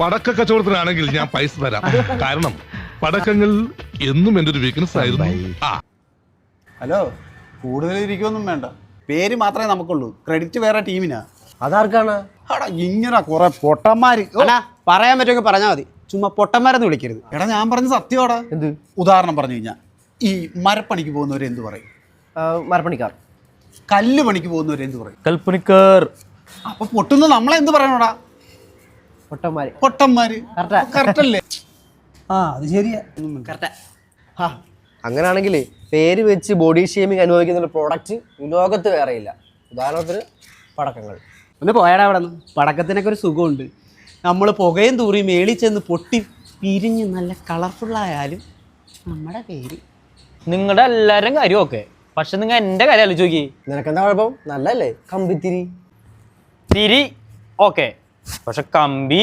പടക്ക കച്ചവടത്തിനാണെങ്കിൽ ഞാൻ പൈസ തരാം. കാരണം പടക്കങ്ങൾ എന്നും എന്റെ ഒരു വീക്ക്നെസ് ആയിരുന്നു. ഹലോ, കൂടുതൽ ഇരിക്കൊന്നും വേണ്ട, പേര് മാത്രമേ നമുക്കുള്ളൂ, ക്രെഡിറ്റ് വേറെ ടീമിനാ. അതാർക്കാണ്? എടാ ഇങ്ങനെ കുറെ പൊട്ടന്മാര്. എടാ പറയാൻ പറ്റുമെങ്കിൽ പറഞ്ഞാൽ മതി, ചുമ്മാ പൊട്ടന്മാരെന്ന് വിളിക്കരുത്. എടാ ഞാൻ പറഞ്ഞ സത്യമാടാ. എന്ത്? ഉദാഹരണം പറഞ്ഞു കഴിഞ്ഞാൽ ഈ മരപ്പണിക്ക് പോകുന്നവരെ എന്ത് പറയും? മരപ്പണിക്കാർ. കല്ല് പണിക്ക് പോകുന്നവരെ എന്ത് പറയും? കൽപ്പണിക്കാർ. അപ്പൊ പൊട്ടുന്ന നമ്മളെന്ത് പറയണോടാ? പൊട്ടന്മാര്. പൊട്ടന്മാര്. കറക്റ്റ് അല്ലേ? അത് ശരിയാ. അങ്ങനെയാണെങ്കിൽ പേര് വെച്ച് ബോഡി ഷേമിങ് അനുഭവിക്കുന്ന ഒരു പ്രോഡക്റ്റ് ലോകത്ത് വേറെയില്ല. ഉദാഹരണത്തിന് പടക്കങ്ങൾ. ഒന്ന് പോയാടാ അവിടെ നിന്ന്. പടക്കത്തിനൊക്കെ ഒരു സുഖമുണ്ട്. നമ്മൾ പുകയും തൂറി മേളിൽ ചെന്ന് പൊട്ടി പിരിഞ്ഞ് നല്ല കളർഫുള്ളായാലും നമ്മുടെ പേര്. നിങ്ങളുടെ എല്ലാവരും കാര്യം ഓക്കെ, പക്ഷെ നിങ്ങൾ എൻ്റെ കാര്യം ആലോചിച്ച് നോക്കി. നിനക്കെന്താ കുഴപ്പം? നല്ലല്ലേ കമ്പിത്തിരി. തിരി ഓക്കെ, പക്ഷെ കമ്പി